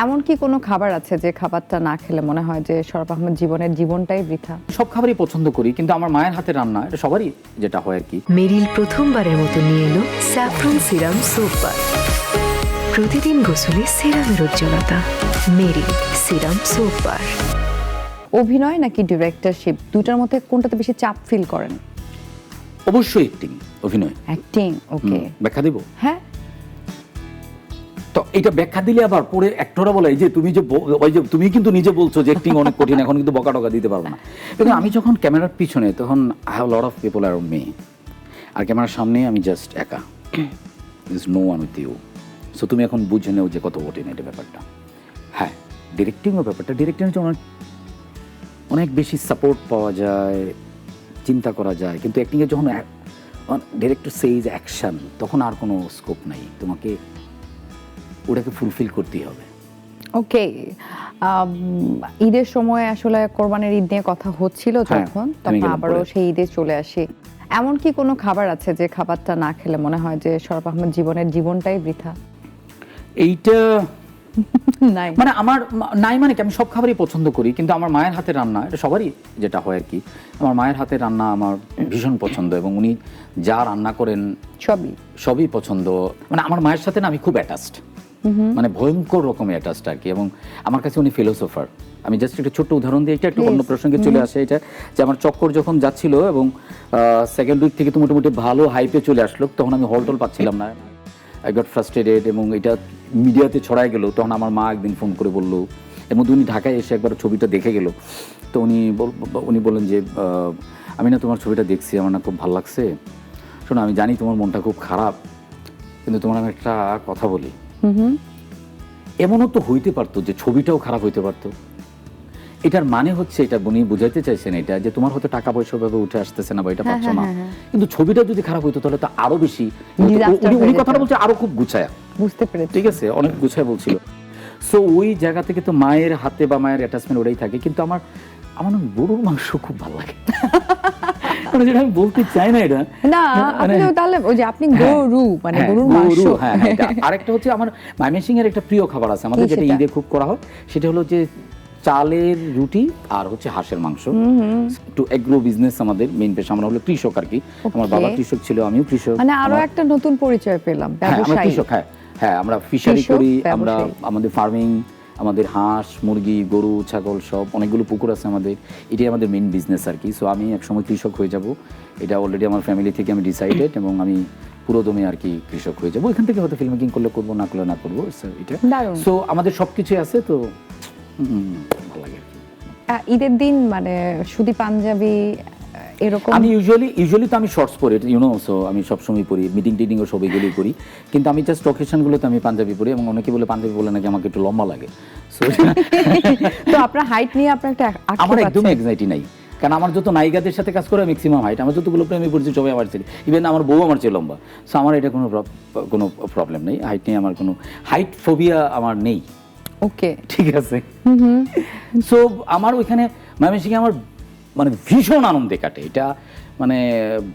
এমন কি কোনো খাবার আছে যে খাবারটা না খেলে মনে হয় যে শরফ আহমেদ জীবনটাই বৃথা? সব খাবারই পছন্দ করি, কিন্তু আমার মায়ের হাতের রান্না এটা সবারই যেটা হয় আর কি। মেরিল প্রথমবারের মতো নিয়ে এলো স্যাফরন সিরাম সোপ বার। প্রতিদিন গোসলে সিরামের উজ্জ্বলতা। মেরিল সিরাম সোপ বার। অভিনয় নাকি ডিরেক্টরশিপ, দুটার মধ্যে কোনটাতে বেশি চাপ ফিল করেন? অবশ্যই অ্যাক্টিং, অভিনয়। অ্যাক্টিং, ওকে। ব্যাখ্যা দিব? হ্যাঁ। তো এটা ব্যাখ্যা দিলে আবার পরে অ্যাক্টররা বলে যে তুমি কিন্তু নিজে বলছো যে অ্যাক্টিং অনেক কঠিন, এখন কিন্তু বকা টকা দিতে পারবো না। কিন্তু আমি যখন ক্যামেরার পিছনে, তখন I have lot of people around me, আর ক্যামেরার সামনে আমি জাস্ট একা, is no one with you. So তুমি এখন বুঝে নেও যে কত কঠিন এটা ব্যাপারটা। হ্যাঁ, ডিরেক্টিংও ব্যাপারটা, ডিরেক্টিংয়ের জন্য অনেক বেশি সাপোর্ট পাওয়া যায়, চিন্তা করা যায়, কিন্তু অ্যাক্টিংয়ে যখন ডিরেক্টর সেইজ অ্যাকশন, তখন আর কোনো স্কোপ নাই, তোমাকে ওটাকে ফুলফিল করতেই হবে। ওকে, ঈদের সময় আসলে কোরবানির ঈদ নিয়ে কথা হচ্ছিল যখন, তখন আবারও সেই ঈদে চলে আসি। এমন কি কোনো খাবার আছে যে খাবারটা না খেলে মনে হয় যে শরফ আহমেদ জীবনটাই বৃথা? এইটা নাই মানে আমার নাই, মানে কি আমি সব খাবারই পছন্দ করি, কিন্তু আমার মায়ের হাতের রান্না এটা সবারই যেটা হয় আর কি। আমার মায়ের হাতের রান্না আমার ভীষণ পছন্দ, এবং উনি যা রান্না করেন সবই পছন্দ। মানে আমার মায়ের সাথে না আমি খুব অ্যাটাচড, মানে ভয়ঙ্কর রকমের অ্যাটাচড আর কি। এবং আমার কাছে উনি ফিলোসোফার। আমি জাস্ট একটা ছোট্ট উদাহরণ দিই, এটা একটু অন্য প্রসঙ্গে চলে আসে। এটা যে আমার চক্কর যখন যাচ্ছিল এবং সেকেন্ড উইক থেকে তো মোটামুটি ভালো হাইপে চলে আসলো, তখন আমি হলটল পাচ্ছিলাম না, আই গট ফ্রাস্ট্রেটেড, এবং এটা মিডিয়াতে ছড়ায় গেল। তখন আমার মা একদিন ফোন করে বললো, এর মধ্যে উনি ঢাকায় এসে একবার ছবিটা দেখে গেল। তো উনি বললেন যে আমি না তোমার ছবিটা দেখছি, আমার না খুব ভালো লাগছে, শোনো আমি জানি তোমার মনটা খুব খারাপ, কিন্তু তোমার আমি একটা কথা বলি, এমনও তো হইতে পারতো যে ছবিটাও খারাপ হইতে পারতো। এটার মানে হচ্ছে, এটা উনি বুঝাইতে চাইছেন এটা যে তোমার হয়তো টাকা পয়সা ভাবে উঠে আসতেছে না বা এটা পাচ্ছ না, কিন্তু ছবিটা যদি খারাপ হইতো তাহলে তো আরো বেশি। উনি কথাটা বলছে আরো খুব গুছায়া, বুঝতে পেরেছি, ঠিক আছে, অনেক গুছায় বলছিল। সো ওই জায়গা থেকে তো মায়ের হাতে বা মায়ের অ্যাটাচমেন্ট ওটাই থাকে। কিন্তু আমার গরুর মাংস খুব ভালো লাগে, মানে যেটা আমি বলতে চাই না এটা না, আপনি তাহলে ওই যে আপনি গরু মানে গরুর মাংস। হ্যাঁ, আরেকটা হচ্ছে আমার ময়মনসিংহ এর একটা প্রিয় খাবার আছে আমাদের, যেটা ঈদে খুব করা হয়, সেটা হলো যে চালের রুটি আর হচ্ছে হাঁসের মাংস। একটু এগ্রো বিজনেস আমাদের মেইন পেশা, আমরা হলো কৃষক আর কি। আমার বাবা কৃষক ছিল, আমিও কৃষক, মানে আরো একটা নতুন পরিচয় পেলাম, আমরা কৃষক। হ্যাঁ, আমরা ফিশারি করি, আমরা আমাদের ফার্মিং, আমাদের হাঁস মুরগি গরু ছাগল সব অনেকগুলো পুকুর আছে আমাদের, এটাই আমাদের মেইন বিজনেস আর কি। সো আমি একসময় কৃষক হয়ে যাব, এটা অলরেডি আমার ফ্যামিলি থেকে আমি ডিসাইডেড, এবং আমি পুরোদমে আর কি কৃষক হয়ে যাবো। এখান থেকে হয়তো ফিল্ম মেকিং করলে করবো, না করলে না করবো, এটা। সো আমাদের সবকিছু আছে, তো ভালো লাগে। ঈদের দিন মানে সুতি পাঞ্জাবি এরকম আমি ইউজুয়ালি তো আমি শর্টস পরি, সো আমি সবসময় পরি, মিটিং টিটিং ও সব এগুলোই করি, কিন্তু আমি জাস্ট অকেশনগুলোতে আমি পাঞ্জাবি পরি, এবং অনেকে বলে পাঞ্জাবি বলে নাকি আমাকে একটু লম্বা লাগে। তো আপনার হাইট নিয়ে আপনার একটা আমার একদম এক্সাইটি নাই, কারণ আমার যত নায়িকাদের সাথে কাজ করে ম্যাক্সিমাম হাইট, আমার যতগুলো প্রেমী পরিচয় সবাই আমার ছিল, ইভেন আমার বউ আমার চেয়ে লম্বা। সো আমার এটা কোনো প্রবলেম নেই, হাইট নিয়ে আমার কোনো হাইট ফোবিয়া আমার নেই। ওকে, ঠিক আছে। সো আমার ওইখানে ময়মনসিংহে আমার মানে ভীষণ আনন্দে কাটে, এটা মানে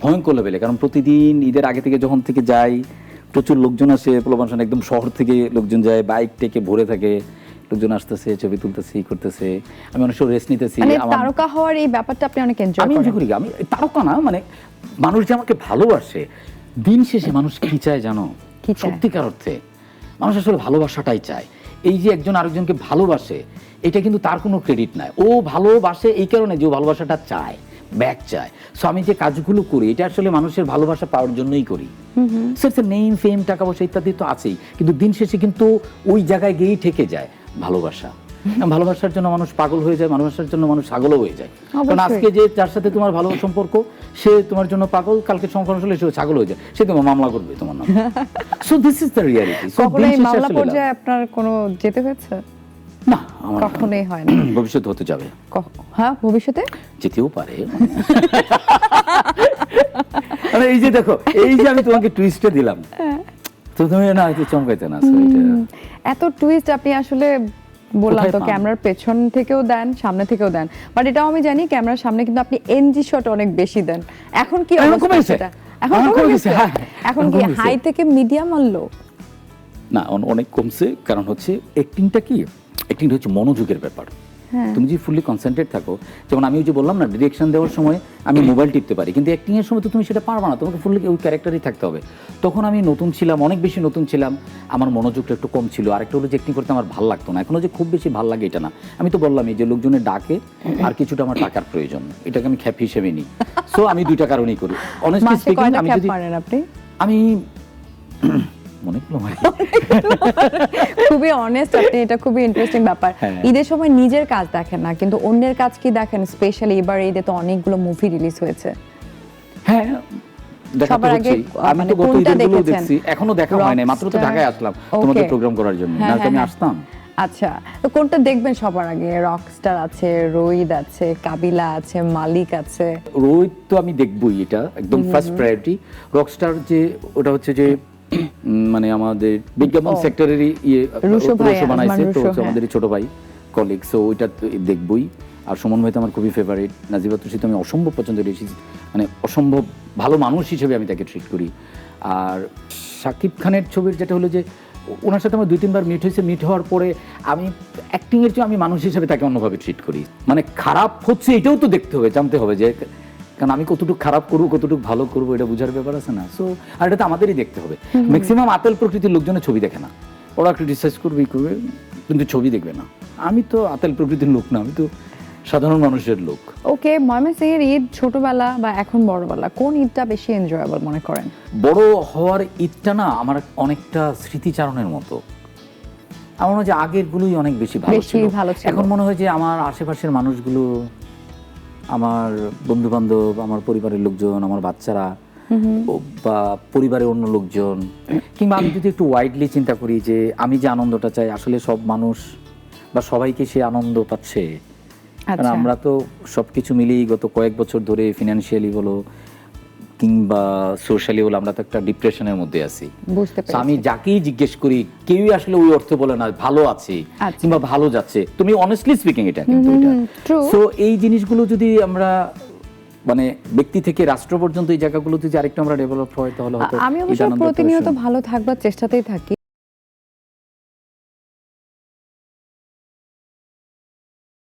ভয়ঙ্কর লেভেলে। কারণ প্রতিদিন ঈদের আগে থেকে যখন থেকে যাই, প্রচুর লোকজন আসে, প্রলোভন একদম শহর থেকে লোকজন যায়, বাইক থেকে ভরে থাকে, লোকজন আসতেছে, ছবি তুলতেছে, করতেছে, আমি অনেক সময় রেস্ট নিতেছি। তারকা হওয়ার এই ব্যাপারটা আপনি অনেক এনজয় করেন? আমি এনজয় করি। আমি তারকা না, মানে মানুষ যে আমাকে ভালোবাসে, দিন শেষে মানুষ কি চায় জানো? সত্যিকার অর্থে মানুষ আসলে ভালোবাসাটাই চায়। এই যে একজন আরেকজনকে ভালোবাসে, এটা কিন্তু তার কোনো ক্রেডিট নাই, ও ভালোবাসে এই কারণে যে ও ভালোবাসাটা চায়, ব্যাক চায়। সো আমি যে কাজগুলো করি, এটা আসলে মানুষের ভালোবাসা পাওয়ার জন্যই করি। নেম ফেম টাকা পয়সা ইত্যাদি তো আছেই, কিন্তু দিন শেষে কিন্তু ওই জায়গায় গিয়েই থেকে যায় ভালোবাসা। ভালোবাসার জন্য মানুষ পাগল হয়ে যায়, ভালোবাসার জন্য মানুষ ছাগলও হয়ে যায়। কারণ আজকে যে যার সাথে তোমার ভালো সম্পর্ক, সে তোমার জন্য পাগল, কালকে সম্পর্ক হলে সে ছাগল হয়ে যায়, সে তোমার মামলা করবে তোমার নামে। So this is the reality. So এই মামলা পর্যায়ে আপনার কোনো যেতে হয়েছে? না, আমার কখনোই হয় না। ভবিষ্যতে হতে যাবে। হ্যাঁ, ভবিষ্যতে যেতেও পারে। এই যে দেখো, এই যে আমি তোমাকে টুইস্টে দিলাম, তো তুমি না হয়তো চমকাইতে না। এত টুইস্ট আপনি আসলে বললাম তো ক্যামেরার পেছন থেকেও দেন, সামনে থেকেও দেন, বাট এটাও আমি জানি ক্যামেরার সামনে কিন্তু আপনি এনজি শট অনেক বেশি দেন। এখন কি অবস্থা? এখন কি হাই থেকে মিডিয়াম আর লো? না অনেক কমছে, কারণ হচ্ছে অ্যাক্টিংটা কি, অ্যাক্টিংটা হচ্ছে মনোযোগের ব্যাপার। তুমি যদি ফুললি কনসেন্ট্রেট থাকো, যেমন আমি ওই যে বললাম না ডিরেকশন দেওয়ার সময় আমি মোবাইল টিপতে পারি, কিন্তু অ্যাক্টিং এর সময় তো তুমি সেটা পারবা না, তোমাকে ফুললি ওই ক্যারেক্টারই থাকতে হবে। তখন আমি নতুন ছিলাম, অনেক বেশি নতুন ছিলাম, আমার মনোযোগটা একটু কম ছিল। আরেকটা হলো যে অ্যাক্টিং করতে আমার ভালো লাগতো না, এখনো যে খুব বেশি ভালো লাগে এটা না। আমি তো বললামই যে লোকজনের ডাকে আর কিছুটা আমার টাকার প্রয়োজন, এটাকে আমি খ্যাপ হিসেবে নিই। সো আমি দুইটা কারণেই করি অনেস্টলি মাসে স্পিকিং। কয়টা আমি খ্যাপ যদি মারেন আপনি? আমি অনেকগুলো মারি। খুবই অনেস্ট আপনি, এটা খুবই ইন্টারেস্টিং ব্যাপার। হ্যাঁ। ঈদের সময় নিজের কাজ দেখেন না, কিন্তু অন্যের কাজ কি দেখেন? স্পেশালি এবার ঈদে তো অনেকগুলো মুভি রিলিজ হয়েছে। হ্যাঁ, দেখা তো সবার আগে হচ্ছেই। আমি মানে তো গত কোনটা ঈদের গুলো দেখেছেন? দেখছি, এখনো দেখা হয় নাই, মাত্র তো Rockstar? ঢাকায় আসলাম Okay. তোমাদের প্রোগ্রাম করার জন্য, হ্যাঁ, না তো আমি হ্যাঁ, আসতাম। আচ্ছা, তো কোনটা দেখবেন সবার আগে? রকস্টার আছে, রোহিত আছে, কাবিলা আছে, মালিক আছে। রোহিত তো আমি দেখবই, এটা একদম ফার্স্ট প্রায়োরিটি। রকস্টার যে ওটা হচ্ছে যে মানে আমাদের বিজ্ঞাপন সেক্টরেরই রুশো ভাই, বানাইছে, আজমান তো রুশো, হচ্ছে আমাদের ছোট ভাই কলিগ, সো ওইটা তো দেখবই। আর সুমন ভাই তো আমার খুবই ফেভারিট। নাজিবা তুষি তো আমি অসম্ভব পছন্দ করি, মানে অসম্ভব ভালো মানুষ হিসেবে আমি তাকে ট্রিট করি। আর শাকিব খানের ছবির যেটা হলো যে ওনার সাথে আমার 2-3 বার মিট হয়েছে, মিট হওয়ার পরে আমি অ্যাক্টিংয়ের চেয়ে আমি মানুষ হিসেবে তাকে অন্যভাবে ট্রিট করি। মানে খারাপ হচ্ছে এটাও তো দেখতে হবে, জানতে হবে যে, কারণ আমি কতটুকু খারাপ করবো কতটুকু ভালো করবো এটা বোঝার ব্যাপার আছে না। সো আর এটা তো আমাদেরই দেখতে হবে। ম্যাক্সিমাম আতেল প্রকৃতির লোকজনের ছবি দেখে না, ওরা ক্রিটিসাইজ করবে করবে কিন্তু ছবি দেখবে না। আমি তো আতেল প্রকৃতির লোক না, আমি তো সাধারণ মানুষের লোক। ওকে, ময়মনসিংহের ঈদ ছোটবেলা বা এখন বড়বেলা কোন ঈদটা বেশি এনজয়েবল মনে করেন? বড় হওয়ার ঈদটা না আমার অনেকটা স্মৃতিচারণের মতো। আমার মনে হয় যে আগের গুলোই অনেক বেশি ভালো ছিল। এখন মনে হয় যে আমার আশেপাশের মানুষগুলো, আমার বন্ধু বান্ধব, আমার পরিবারের লোকজন, আমার বাচ্চারা বা পরিবারের অন্য লোকজন, কিংবা আমি যদি একটু ওয়াইডলি চিন্তা করি যে আমি যে আনন্দটা চাই আসলে সব মানুষ বা সবাইকে সে আনন্দ পাচ্ছে। কারণ আমরা তো সবকিছু মিলিয়ে গত কয়েক বছর ধরে ফিনান্সিয়ালি বলো কিংবা সোশ্যালি বলো আমরা তো একটা ডিপ্রেশনের মধ্যে আছি। আমি যাকেই জিজ্ঞেস করি কেউই আসলে ওই অর্থ বলে না ভালো আছে কিংবা ভালো যাচ্ছে। তুমি অনেস্টলি স্পিকিং এটা কিন্তু এটা। সো এই জিনিসগুলো যদি আমরা মানে ব্যক্তি থেকে রাষ্ট্র পর্যন্ত এই জায়গাগুলো যদি আরেকটু আমরা ডেভেলপ হয় তাহলে হয়তো আমি অবশ্য প্রতিনিয়ত ভালো থাকবার চেষ্টাতেই থাকি।